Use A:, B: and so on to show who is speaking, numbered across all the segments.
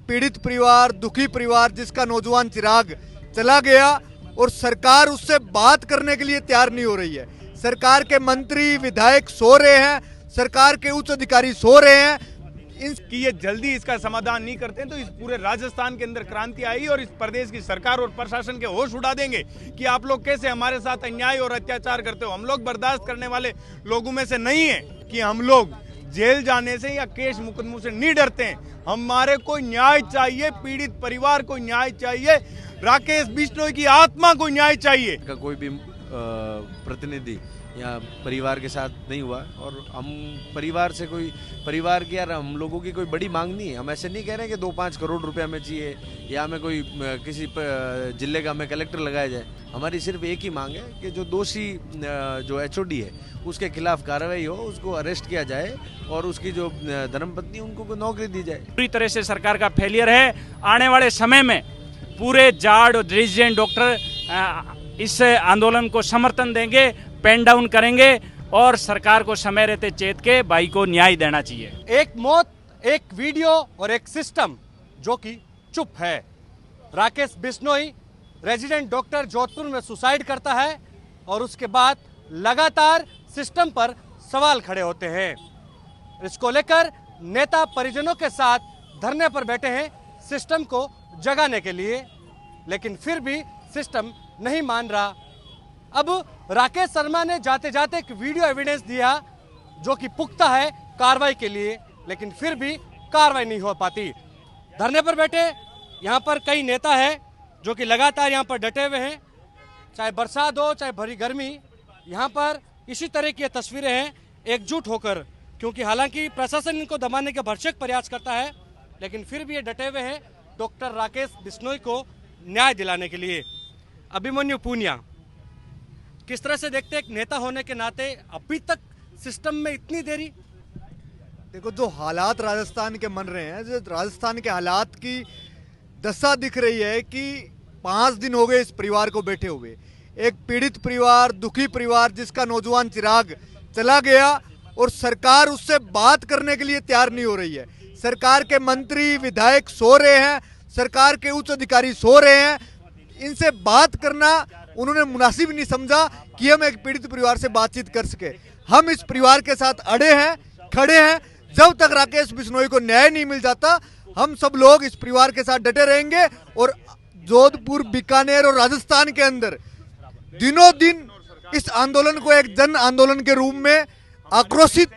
A: पीड़ित परिवार, दुखी परिवार जिसका नौजवान चिराग चला गया और सरकार उससे बात करने के लिए तैयार नहीं हो रही है। सरकार के मंत्री विधायक सो रहे हैं, सरकार के उच्च अधिकारी सो रहे हैं।
B: कि ये जल्दी इसका समाधान नहीं करते हैं तो इस पूरे राजस्थान के अंदर क्रांति आएगी और इस प्रदेश की सरकार और प्रशासन के होश उड़ा देंगे कि आप लोग कैसे हमारे साथ अन्याय और अत्याचार करते हो। हम लोग बर्दाश्त करने वाले लोगों में से नहीं है कि हम लोग जेल जाने से या केस मुकदमों से नहीं डरते हैं। हमारे को न्याय चाहिए, पीड़ित परिवार को न्याय चाहिए, राकेश बिश्नोई की आत्मा को न्याय चाहिए।
C: का कोई भी प्रतिनिधि या परिवार के साथ नहीं हुआ और हम परिवार से कोई परिवार की यार हम लोगों की कोई बड़ी मांग नहीं है। हम ऐसे नहीं कह रहे हैं कि 2-5 करोड़ रुपए हमें चाहिए या हमें कोई किसी जिले का हमें कलेक्टर लगाया जाए। हमारी सिर्फ एक ही मांग है कि जो दोषी जो HOD है उसके खिलाफ कार्रवाई हो, उसको अरेस्ट किया जाए और उसकी जो धर्मपत्नी उनको नौकरी दी जाए।
D: पूरी तरह से सरकार का फेलियर है। आने वाले समय में पूरे जाट और रेजिडेंट डॉक्टर इस आंदोलन को समर्थन देंगे, पेन डाउन करेंगे और सरकार को समय रहते चेत के भाई को न्याय देना चाहिए।
E: एक मौत, एक वीडियो और एक सिस्टम जो कि चुप है। राकेश बिश्नोई रेजिडेंट डॉक्टर जोधपुर में सुसाइड करता है और उसके बाद लगातार सिस्टम पर सवाल खड़े होते हैं। इसको लेकर नेता परिजनों के साथ धरने पर बैठे हैं सिस्टम को जगाने के लिए, लेकिन फिर भी सिस्टम नहीं मान रहा। अब राकेश शर्मा ने जाते जाते एक वीडियो एविडेंस दिया जो कि पुख्ता है कार्रवाई के लिए, लेकिन फिर भी कार्रवाई नहीं हो पाती। धरने पर बैठे यहाँ पर कई नेता हैं जो कि लगातार यहाँ पर डटे हुए हैं, चाहे बरसात हो चाहे भरी गर्मी। यहाँ पर इसी तरह की तस्वीरें हैं एकजुट होकर, क्योंकि हालांकि प्रशासन इनको दबाने का भरसक प्रयास करता है, लेकिन फिर भी ये डटे हुए हैं डॉक्टर राकेश बिश्नोई को न्याय दिलाने के लिए। अभिमन्यु पूनिया, किस तरह से देखते हैं एक नेता होने के नाते अभी तक सिस्टम में इतनी देरी?
A: देखो, जो हालात राजस्थान के बन रहे हैं, जो राजस्थान के हालात की दशा दिख रही है कि 5 दिन हो गए इस परिवार को बैठे हुए। एक पीड़ित परिवार, दुखी परिवार जिसका नौजवान चिराग चला गया और सरकार उससे बात करने के लिए तैयार नहीं हो रही है। सरकार के मंत्री विधायक सो रहे हैं, सरकार के उच्च अधिकारी सो रहे हैं। इनसे बात करना उन्होंने मुनासिब नहीं समझा कि हम एक पीड़ित परिवार से बातचीत कर सके। हम इस परिवार के साथ अड़े हैं, खड़े हैं। जब तक राकेश बिश्नोई को न्याय नहीं मिल जाता, हम सब लोग इस परिवार के साथ डटे रहेंगे और जोधपुर, बीकानेर और राजस्थान के अंदर दिनों दिन इस आंदोलन को एक जन आंदोलन के रूप में आक्रोशित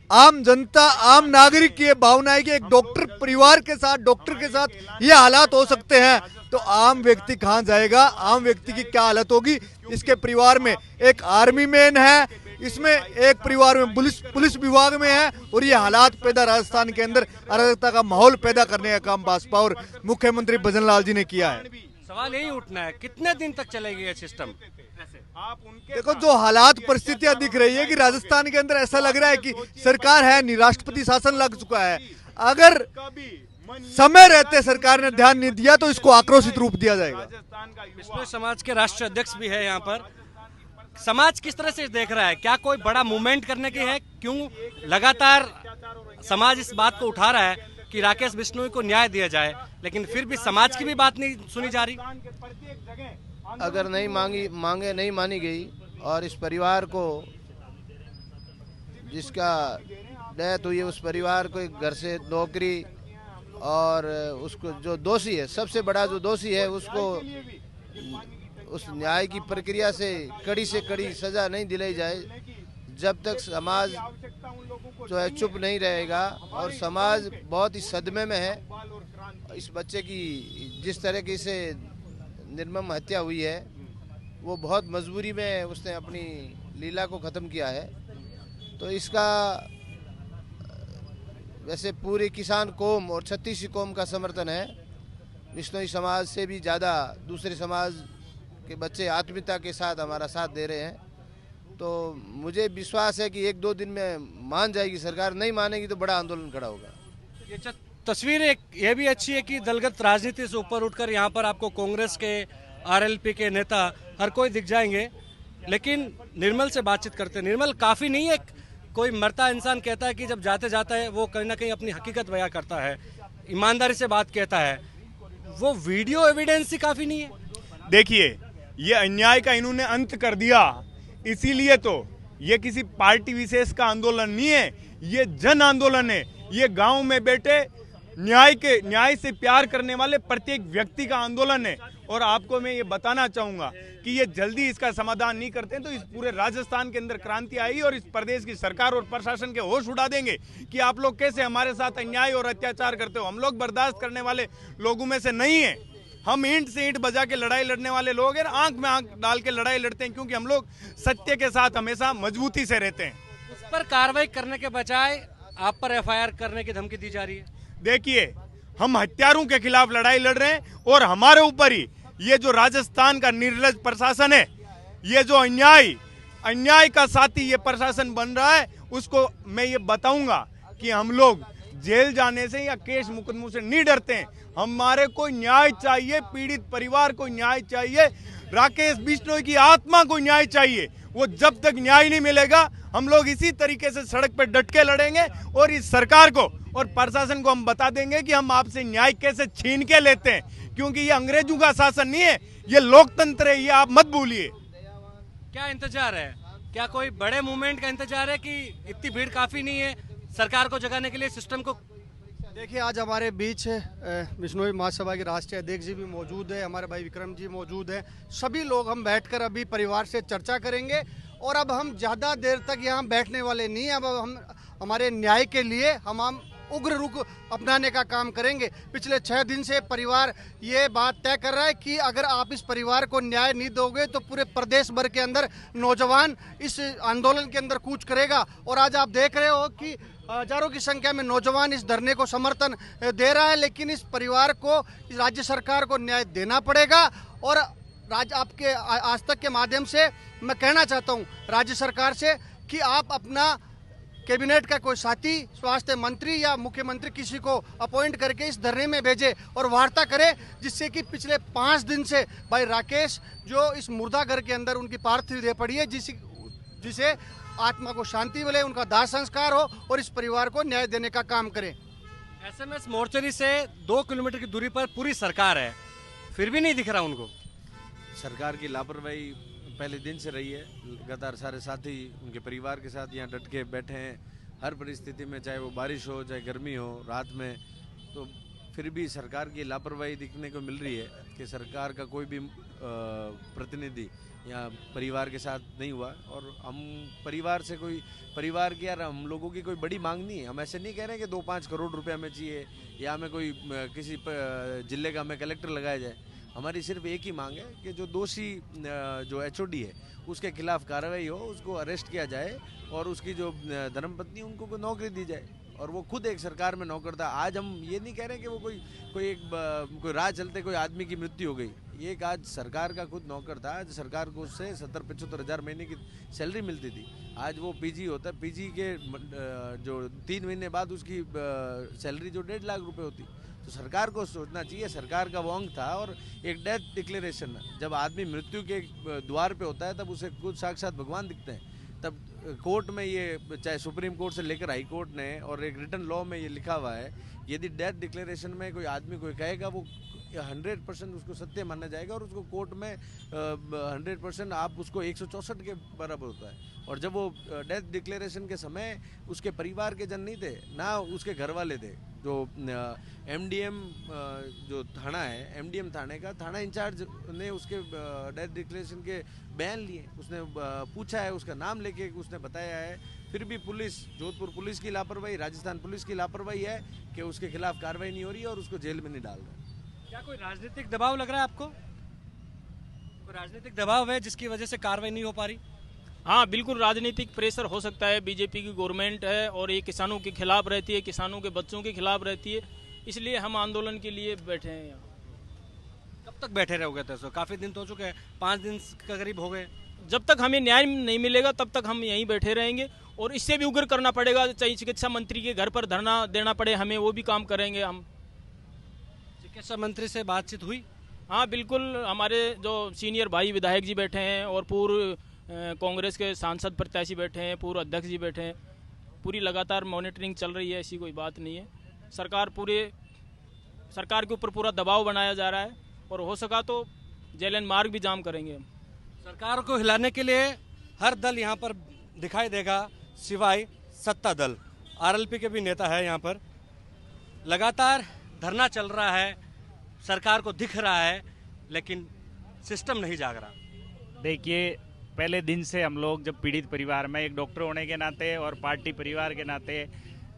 A: आम जनता, आम नागरिक की भावना है कि एक डॉक्टर परिवार के साथ, डॉक्टर के साथ ये हालात हो सकते हैं, तो आम व्यक्ति कहां जाएगा? आम व्यक्ति की क्या हालत होगी? इसके परिवार में एक आर्मी मैन है, इसमें एक परिवार में पुलिस विभाग में है और ये हालात पैदा राजस्थान के अंदर अराजकता का माहौल पैदा करने का काम भाजपा और मुख्यमंत्री भजनलाल जी ने किया है।
E: सवाल यही उठना है, कितने दिन तक चलेगी ये सिस्टम?
A: देखो, जो हालात परिस्थितियां दिख रही है कि राजस्थान के अंदर ऐसा लग रहा है कि सरकार है नहीं, राष्ट्रपति शासन लग चुका है। अगर समय रहते सरकार ने ध्यान नहीं दिया तो इसको आक्रोशित रूप दिया जाएगा।
E: बिश्नोई समाज के राष्ट्रीय अध्यक्ष भी है यहाँ पर। समाज किस तरह से देख रहा है? क्या कोई बड़ा मूवमेंट करने की है? क्यों लगातार समाज इस बात को उठा रहा है कि राकेश बिश्नोई को न्याय दिया जाए, लेकिन फिर भी समाज की भी बात नहीं सुनी जा रही?
F: अगर मांगे नहीं मानी गई और इस परिवार को, जिसका डेथ हुई है, उस परिवार को एक घर से नौकरी और उसको जो दोषी है, सबसे बड़ा जो दोषी है, उसको उस न्याय की प्रक्रिया से कड़ी सजा नहीं दिलाई जाए, जब तक समाज जो है चुप नहीं रहेगा। और समाज बहुत ही सदमे में है। इस बच्चे की जिस तरह की से निर्मम हत्या हुई है, वो बहुत मजबूरी में उसने अपनी लीला को ख़त्म किया है। तो इसका वैसे पूरी किसान कौम और छत्तीसी कौम का समर्थन है। बिश्नोई समाज से भी ज़्यादा दूसरे समाज के बच्चे आत्मीयता के साथ हमारा साथ दे रहे हैं। तो मुझे विश्वास है कि 1-2 दिन में मान जाएगी सरकार, नहीं मानेगी तो बड़ा आंदोलन खड़ा होगा।
E: ये तस्वीर एक ये भी अच्छी है कि दलगत राजनीति से ऊपर उठकर यहाँ पर आपको कांग्रेस के, RLP के नेता हर कोई दिख जाएंगे, लेकिन निर्मल से बातचीत करते। निर्मल काफ़ी नहीं है, कोई मरता इंसान कहता है कि जब जाते जाता है वो कहीं ना कहीं अपनी हकीकत बयां करता है। ईमानदारी से बात कहता है, वो वीडियो एविडेंस ही काफी नहीं है।
B: देखिए, ये अन्याय का इन्होंने अंत कर दिया, इसीलिए तो ये किसी पार्टी विशेष का आंदोलन नहीं है, ये जन आंदोलन है। ये गांव में बैठे न्याय से प्यार करने वाले प्रत्येक व्यक्ति का आंदोलन है। और आपको मैं ये बताना चाहूंगा कि ये जल्दी इसका समाधान नहीं करते हैं तो इस पूरे राजस्थान के अंदर क्रांति आएगी और इस प्रदेश की सरकार और प्रशासन के होश उड़ा देंगे कि आप लोग कैसे हमारे साथ अन्याय और अत्याचार करते हो। हम लोग बर्दाश्त करने वाले लोगों में से नहीं है। हम ईंट से ईंट बजा के लड़ाई लड़ने वाले लोग हैं, आंख में आंख डाल के लड़ाई लड़ते हैं, क्योंकि हम लोग सत्य के साथ हमेशा मजबूती से रहते हैं।
E: उस पर कार्रवाई करने के बजाय आप पर एफआईआर करने की धमकी दी जा रही है।
B: देखिए, हम हत्यारों के खिलाफ लड़ाई लड़ रहे हैं और हमारे ऊपर ही ये जो राजस्थान का निर्लज प्रशासन है, ये जो अन्याय का साथी ये प्रशासन बन रहा है, उसको मैं ये बताऊंगा कि हम लोग जेल जाने से या केस मुकदमों से नहीं डरते हैं। हमारे को न्याय चाहिए, पीड़ित परिवार को न्याय चाहिए, राकेश बिश्नोई की आत्मा को न्याय चाहिए। वो जब तक न्याय नहीं मिलेगा हम लोग इसी तरीके से सड़क पर डट के लड़ेंगे और इस सरकार को और प्रशासन को हम बता देंगे कि हम आपसे न्याय कैसे छीन के लेते हैं, क्योंकि ये अंग्रेजों का शासन नहीं है, ये लोकतंत्र है, ये आप मत भूलिए।
E: क्या इंतजार है? क्या कोई बड़े मूवमेंट का इंतजार है कि इतनी भीड़ काफी नहीं है सरकार को जगाने के लिए, सिस्टम को?
G: देखिए, आज हमारे बीच बिश्नोई महासभा के राष्ट्रीय अध्यक्ष जी भी मौजूद है, हमारे भाई विक्रम जी मौजूद हैं। सभी लोग हम बैठकर अभी परिवार से चर्चा करेंगे और अब हम ज़्यादा देर तक यहाँ बैठने वाले नहीं हैं। अब हम हमारे न्याय के लिए हम उग्र रुख अपनाने का काम करेंगे। पिछले 6 दिन से परिवार ये बात तय कर रहा है कि अगर आप इस परिवार को न्याय नहीं दोगे तो पूरे प्रदेश भर के अंदर नौजवान इस आंदोलन के अंदर कूच करेगा। और आज आप देख रहे हो कि हजारों की संख्या में नौजवान इस धरने को समर्थन दे रहा है, लेकिन इस परिवार को, इस राज्य सरकार को न्याय देना पड़ेगा। और आपके आज तक के माध्यम से मैं कहना चाहता हूँ राज्य सरकार से कि आप अपना कैबिनेट का कोई साथी, स्वास्थ्य मंत्री या मुख्यमंत्री किसी को अपॉइंट करके इस धरने में भेजे और वार्ता करे, जिससे कि पिछले 5 दिन से भाई राकेश जो इस मुर्दा घर के अंदर उनकी पार्थिव देह पड़ी है, जिसे आत्मा को शांति मिले, उनका दाह संस्कार हो और इस परिवार को न्याय देने का काम करें।
E: एसएमएस मोर्चरी से 2 किलोमीटर की दूरी पर पूरी सरकार है, फिर भी नहीं दिख रहा उनको।
C: सरकार की लापरवाही पहले दिन से रही है। लगातार सारे साथी उनके परिवार के साथ यहाँ डट के बैठे हैं हर परिस्थिति में, चाहे वो बारिश हो, चाहे गर्मी हो, रात में, तो फिर भी सरकार की लापरवाही दिखने को मिल रही है कि सरकार का कोई भी प्रतिनिधि यहाँ परिवार के साथ नहीं हुआ। और हम परिवार की यार हम लोगों की कोई बड़ी मांग नहीं है। हम ऐसे नहीं कह रहे हैं कि 2-5 करोड़ रुपए हमें चाहिए या हमें कोई किसी जिले का हमें कलेक्टर लगाया जाए। हमारी सिर्फ एक ही मांग है कि जो दोषी जो एचओडी है उसके खिलाफ कार्रवाई हो, उसको अरेस्ट किया जाए और उसकी जो धर्मपत्नी उनको नौकरी दी जाए और वो खुद एक सरकार में नौकर था। आज हम ये नहीं कह रहे कि वो कोई राह चलते कोई आदमी की मृत्यु हो गई। ये एक आज सरकार का खुद नौकर था। आज सरकार को उससे 70-75 हज़ार महीने की सैलरी मिलती थी। आज वो पीजी होता है, पीजी के जो 3 महीने बाद उसकी सैलरी जो 1.5 लाख रुपए होती। तो सरकार को सोचना चाहिए, सरकार का वो अंग था। और एक डेथ डिक्लेरेशन, जब आदमी मृत्यु के द्वार पे होता है तब उसे खुद साक्षात भगवान दिखते हैं। तब कोर्ट में ये, चाहे सुप्रीम कोर्ट से लेकर हाई कोर्ट ने और एक रिटन लॉ में ये लिखा हुआ है, यदि डेथ डिक्लेरेशन में कोई आदमी कोई कहेगा वो 100% उसको सत्य माना जाएगा और उसको कोर्ट में 100% आप उसको 164 के बराबर होता है। और जब वो डेथ डिक्लेरेशन के समय उसके परिवार के जन नहीं थे, ना उसके घर वाले थे। जो एमडीएम जो थाना है, एमडीएम थाने का थाना इंचार्ज ने उसके डेथ डिक्लेरेशन के बयान लिए, उसने पूछा है, उसका नाम लेके उसने बताया है। फिर भी पुलिस, जोधपुर पुलिस की लापरवाही, राजस्थान पुलिस की लापरवाही है कि उसके खिलाफ कार्रवाई नहीं हो रही है और उसको जेल में नहीं डाल रहे।
E: क्या कोई राजनीतिक दबाव लग रहा है आपको? कोई राजनीतिक दबाव है जिसकी वजह से कार्रवाई नहीं हो पा रही?
H: हाँ, बिल्कुल राजनीतिक प्रेशर हो सकता है। बीजेपी की गवर्नमेंट है और ये किसानों के खिलाफ रहती है, किसानों के बच्चों के खिलाफ रहती है, इसलिए हम आंदोलन के लिए बैठे हैं यहाँ।
E: कब तक बैठे रहोगे? तो काफी दिन तो हो चुके हैं, 5 दिन के करीब हो गए।
H: जब तक हमें न्याय नहीं मिलेगा तब तक हम यहीं बैठे रहेंगे और इससे भी उग्र करना पड़ेगा। चाहे चिकित्सा मंत्री के घर पर धरना देना पड़े हमें, वो भी काम करेंगे हम।
E: चिकित्सा मंत्री से बातचीत हुई?
H: हाँ बिल्कुल, हमारे जो सीनियर भाई विधायक जी बैठे हैं और पूर्व कांग्रेस के सांसद प्रत्याशी बैठे हैं, पूर्व अध्यक्ष जी बैठे हैं। पूरी लगातार मॉनिटरिंग चल रही है, ऐसी कोई बात नहीं है। सरकार पूरे सरकार के ऊपर पूरा दबाव बनाया जा रहा है और हो सका तो जेएलएन मार्ग भी जाम करेंगे हम।
E: सरकार को हिलाने के लिए हर दल यहाँ पर दिखाई देगा सिवाय सत्ता दल। आरएलपी के भी नेता है यहाँ पर। लगातार धरना चल रहा है, सरकार को दिख रहा है लेकिन सिस्टम नहीं जाग रहा।
D: देखिए, पहले दिन से हम लोग जब पीड़ित परिवार में एक डॉक्टर होने के नाते और पार्टी परिवार के नाते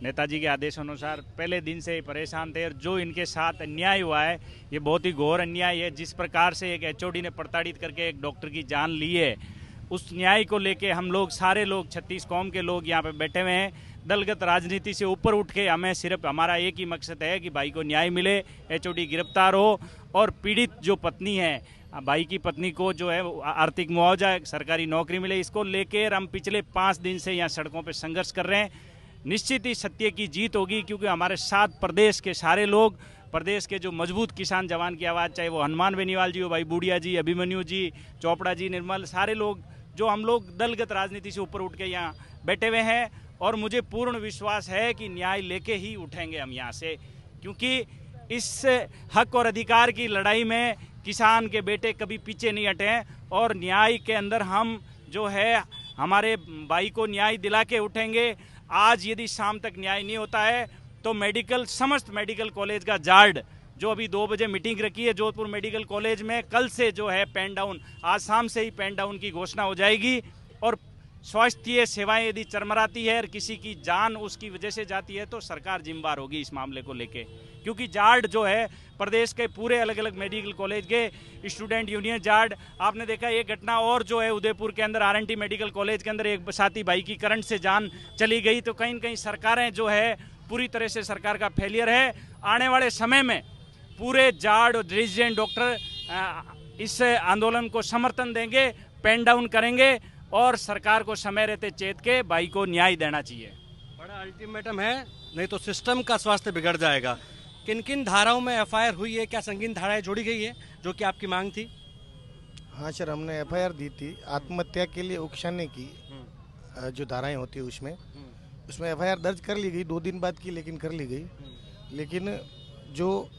D: नेताजी के आदेशानुसार पहले दिन से ही परेशान थे। और जो इनके साथ अन्याय हुआ है ये बहुत ही घोर अन्याय है। जिस प्रकार से एक एचओडी ने प्रताड़ित करके एक डॉक्टर की जान ली है, उस न्याय को लेके हम लोग सारे लोग 36 कौम के लोग यहाँ पे बैठे हुए हैं। दलगत राजनीति से ऊपर उठ के हमें सिर्फ हमारा एक ही मकसद है कि भाई को न्याय मिले, एचओडी गिरफ्तार हो और पीड़ित जो पत्नी है, भाई की पत्नी को जो है आर्थिक मुआवजा, सरकारी नौकरी मिले। इसको लेकर हम पिछले 5 दिन से यहाँ सड़कों पर संघर्ष कर रहे हैं। निश्चित ही सत्य की जीत होगी, क्योंकि हमारे साथ प्रदेश के सारे लोग, प्रदेश के जो मजबूत किसान जवान की आवाज़, चाहे वो हनुमान बेनीवाल जी हो, भाई बूढ़िया जी, अभिमन्यु जी, चोपड़ा जी, निर्मल, सारे लोग जो हम लोग दलगत राजनीति से ऊपर उठ के यहाँ बैठे हुए हैं। और मुझे पूर्ण विश्वास है कि न्याय लेके ही उठेंगे हम यहाँ से, क्योंकि इस हक और अधिकार की लड़ाई में किसान के बेटे कभी पीछे नहीं हटे हैं। और न्याय के अंदर हम जो है हमारे भाई को न्याय दिला के उठेंगे। आज यदि शाम तक न्याय नहीं होता है तो समस्त मेडिकल कॉलेज का जार्ड, जो अभी 2 बजे मीटिंग रखी है जोधपुर मेडिकल कॉलेज में, कल से जो है पेन डाउन, आज शाम से ही पेन डाउन की घोषणा हो जाएगी। और स्वास्थ्य सेवाएं यदि चरमराती है और किसी की जान उसकी वजह से जाती है तो सरकार जिम्मेदार होगी इस मामले को लेके, क्योंकि जार्ड जो है प्रदेश के पूरे अलग अलग मेडिकल कॉलेज के स्टूडेंट यूनियन जार्ड, आपने देखा एक घटना और जो है उदयपुर के अंदर आरएनटी मेडिकल कॉलेज के अंदर एक साथी भाई की करंट से जान चली गई। तो कहीं न कहीं सरकारें जो है पूरी तरह से सरकार का फेलियर है। आने वाले समय में पूरे जार्ड और रेजिडेंट डॉक्टर इस आंदोलन को समर्थन देंगे, पेन डाउन करेंगे और सरकार को समय रहते चेत के भाई को न्याय देना चाहिए।
E: बड़ा अल्टीमेटम है, नहीं तो सिस्टम का स्वास्थ्य बिगड़ जाएगा। किन किन धाराओं में एफआईआर हुई है, क्या संगीन धाराएं जोड़ी गई है जो कि आपकी मांग थी?
I: हाँ सर, हमने एफआईआर दी थी आत्महत्या के लिए उकसाने की जो धाराएं होती है उसमें एफआईआर दर्ज कर ली गई, 2 दिन बाद की लेकिन कर ली गई। लेकिन जो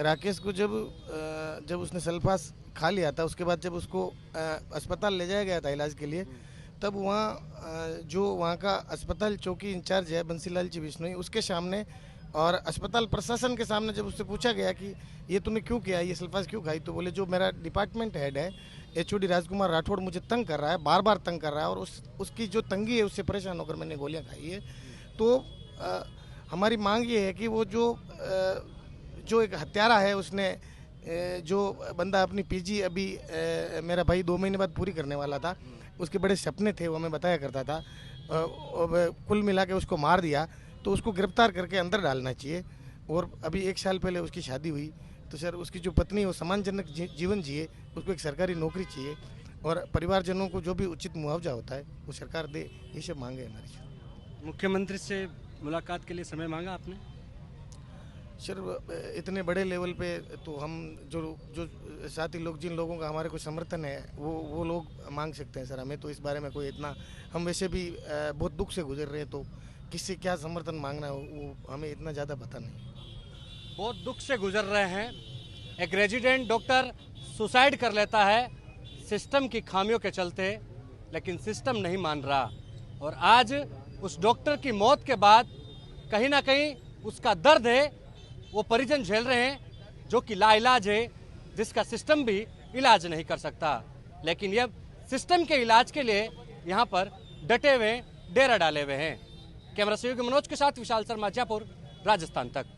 I: राकेश को जब उसने सल्फास खा लिया था, उसके बाद जब उसको अस्पताल ले जाया गया था इलाज के लिए, तब वहाँ का अस्पताल चौकी इंचार्ज है बंसीलाल जी बिश्नोई, उसके सामने और अस्पताल प्रशासन के सामने जब उससे पूछा गया कि ये तूने क्यों किया, ये सल्फास क्यों खाई, तो बोले जो मेरा डिपार्टमेंट हेड है एचओडी राजकुमार राठौड़ मुझे तंग कर रहा है, बार बार तंग कर रहा है और उसकी जो तंगी है उससे परेशान होकर मैंने गोलियां खाई है। तो हमारी मांग ये है कि वो जो एक हत्यारा है, उसने जो बंदा अपनी पीजी अभी मेरा भाई 2 महीने बाद पूरी करने वाला था, उसके बड़े सपने थे, वो हमें बताया करता था, कुल मिला के उसको मार दिया, तो उसको गिरफ्तार करके अंदर डालना चाहिए। और अभी 1 साल पहले उसकी शादी हुई, तो सर उसकी जो पत्नी है वो सम्मानजनक जीवन जिए, उसको एक सरकारी नौकरी चाहिए और परिवारजनों को जो भी उचित मुआवजा होता है वो सरकार दे। ये सब मांगे हमारी।
E: मुख्यमंत्री से मुलाकात के लिए समय मांगा आपने?
I: सर इतने बड़े लेवल पे तो हम जो साथी लोग, जिन लोगों का हमारे को समर्थन है वो लोग मांग सकते हैं सर। हमें तो इस बारे में कोई इतना, हम वैसे भी बहुत दुख से गुजर रहे हैं, तो किससे क्या समर्थन मांगना है वो हमें इतना ज़्यादा पता नहीं।
E: बहुत दुख से गुजर रहे हैं। एक रेजिडेंट डॉक्टर सुसाइड कर लेता है सिस्टम की खामियों के चलते, लेकिन सिस्टम नहीं मान रहा। और आज उस डॉक्टर की मौत के बाद कहीं ना कहीं उसका दर्द है वो परिजन झेल रहे हैं, जो कि लाइलाज है, जिसका सिस्टम भी इलाज नहीं कर सकता। लेकिन ये सिस्टम के इलाज के लिए यहाँ पर डटे हुए, डेरा डाले हुए हैं। कैमरा सहयोगी मनोज के साथ विशाल शर्मा, जयपुर, राजस्थान तक।